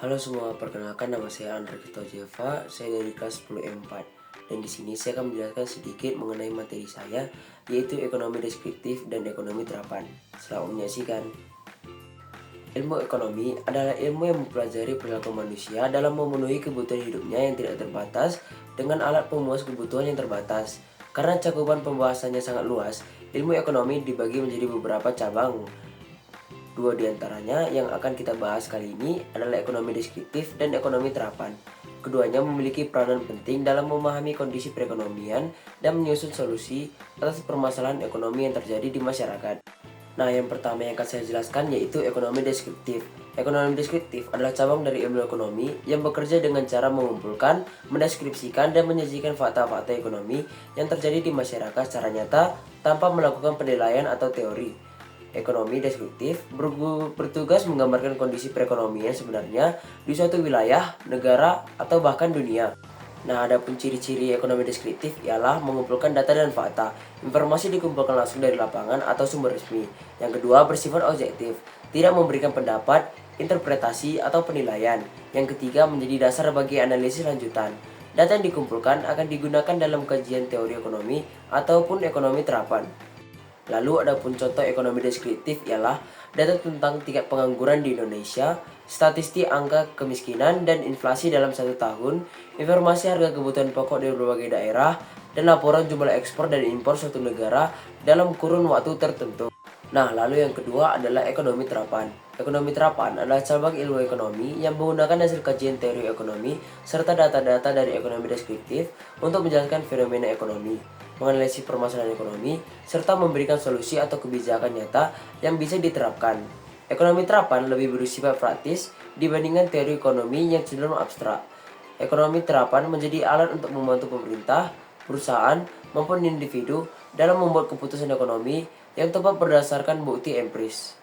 Halo semua, perkenalkan nama saya Andre Jeva, saya dari kelas 10E4. Dan di sini saya akan menjelaskan sedikit mengenai materi saya, yaitu ekonomi deskriptif dan ekonomi terapan. Selamat menyaksikan. Ilmu ekonomi adalah ilmu yang mempelajari perilaku manusia dalam memenuhi kebutuhan hidupnya yang tidak terbatas dengan alat pemuas kebutuhan yang terbatas. Karena cakupan pembahasannya sangat luas, ilmu ekonomi dibagi menjadi beberapa cabang. Dua di antaranya yang akan kita bahas kali ini adalah ekonomi deskriptif dan ekonomi terapan. Keduanya memiliki peranan penting dalam memahami kondisi perekonomian dan menyusun solusi atas permasalahan ekonomi yang terjadi di masyarakat. Nah, yang pertama yang akan saya jelaskan yaitu ekonomi deskriptif. Ekonomi deskriptif adalah cabang dari ilmu ekonomi yang bekerja dengan cara mengumpulkan, mendeskripsikan, dan menyajikan fakta-fakta ekonomi yang terjadi di masyarakat secara nyata tanpa melakukan penilaian atau teori. Ekonomi deskriptif bertugas menggambarkan kondisi perekonomian sebenarnya di suatu wilayah, negara, atau bahkan dunia. Nah, adapun ciri-ciri ekonomi deskriptif ialah mengumpulkan data dan fakta. Informasi dikumpulkan langsung dari lapangan atau sumber resmi. Yang kedua, bersifat objektif, tidak memberikan pendapat, interpretasi, atau penilaian. Yang ketiga, menjadi dasar bagi analisis lanjutan. Data yang dikumpulkan akan digunakan dalam kajian teori ekonomi ataupun ekonomi terapan. Lalu adapun contoh ekonomi deskriptif ialah data tentang tingkat pengangguran di Indonesia, statistik angka kemiskinan dan inflasi dalam satu tahun, informasi harga kebutuhan pokok dari berbagai daerah, dan laporan jumlah ekspor dan impor suatu negara dalam kurun waktu tertentu. Nah, lalu yang kedua adalah ekonomi terapan. Ekonomi terapan adalah cabang ilmu ekonomi yang menggunakan hasil kajian teori ekonomi serta data-data dari ekonomi deskriptif untuk menjelaskan fenomena ekonomi, menganalisis permasalahan ekonomi, serta memberikan solusi atau kebijakan nyata yang bisa diterapkan. Ekonomi terapan lebih bersifat praktis dibandingkan teori ekonomi yang cenderung abstrak. Ekonomi terapan menjadi alat untuk membantu pemerintah, perusahaan, maupun individu dalam membuat keputusan ekonomi yang tepat berdasarkan bukti empiris.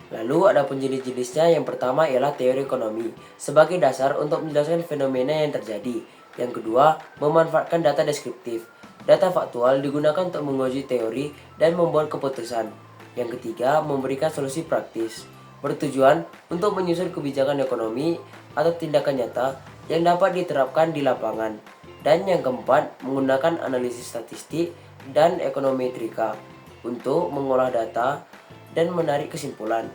Lalu ada jenis-jenisnya. Yang pertama ialah teori ekonomi sebagai dasar untuk menjelaskan fenomena yang terjadi. Yang kedua, memanfaatkan data deskriptif. Data faktual digunakan untuk menguji teori dan membuat keputusan. Yang ketiga, memberikan solusi praktis, bertujuan untuk menyusun kebijakan ekonomi atau tindakan nyata yang dapat diterapkan di lapangan. Dan yang keempat, menggunakan analisis statistik dan ekonometrika untuk mengolah data dan menarik kesimpulan.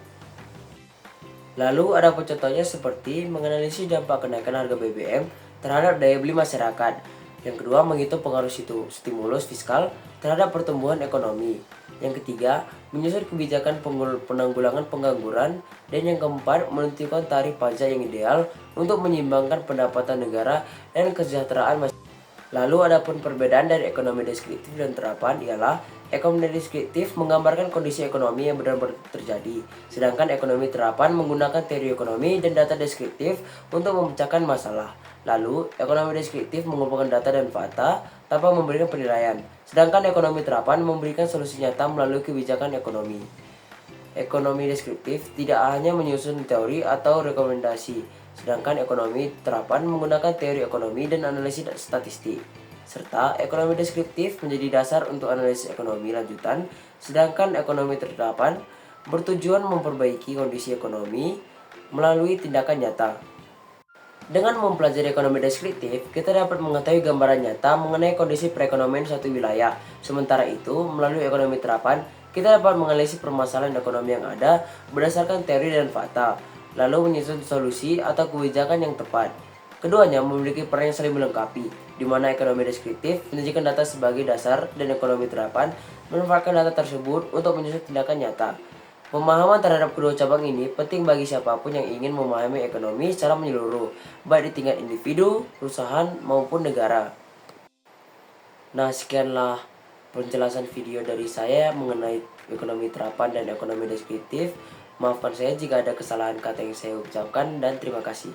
Lalu ada contohnya seperti menganalisis dampak kenaikan harga BBM terhadap daya beli masyarakat. Yang kedua, menghitung pengaruh stimulus fiskal terhadap pertumbuhan ekonomi. Yang ketiga, menyusun kebijakan penanggulangan pengangguran. Dan yang keempat, menentukan tarif pajak yang ideal untuk menyeimbangkan pendapatan negara dan kesejahteraan masyarakat. Lalu adapun perbedaan dari ekonomi deskriptif dan terapan ialah ekonomi deskriptif menggambarkan kondisi ekonomi yang benar-benar terjadi, sedangkan ekonomi terapan menggunakan teori ekonomi dan data deskriptif untuk memecahkan masalah. Lalu, ekonomi deskriptif mengumpulkan data dan fakta tanpa memberikan penilaian, sedangkan ekonomi terapan memberikan solusi nyata melalui kebijakan ekonomi. Ekonomi deskriptif tidak hanya menyusun teori atau rekomendasi, sedangkan ekonomi terapan menggunakan teori ekonomi dan analisis statistik. Serta ekonomi deskriptif menjadi dasar untuk analisis ekonomi lanjutan, sedangkan ekonomi terapan bertujuan memperbaiki kondisi ekonomi melalui tindakan nyata. Dengan mempelajari ekonomi deskriptif, kita dapat mengetahui gambaran nyata mengenai kondisi perekonomian suatu wilayah. Sementara itu, melalui ekonomi terapan, kita dapat menganalisis permasalahan ekonomi yang ada berdasarkan teori dan fakta, lalu menyusun solusi atau kebijakan yang tepat. Keduanya memiliki peran yang saling melengkapi, di mana ekonomi deskriptif menyajikan data sebagai dasar dan ekonomi terapan memanfaatkan data tersebut untuk menyusun tindakan nyata. Pemahaman terhadap kedua cabang ini penting bagi siapapun yang ingin memahami ekonomi secara menyeluruh, baik di tingkat individu, perusahaan, maupun negara. Nah, sekianlah penjelasan video dari saya mengenai ekonomi terapan dan ekonomi deskriptif. Maafkan saya jika ada kesalahan kata yang saya ucapkan, dan terima kasih.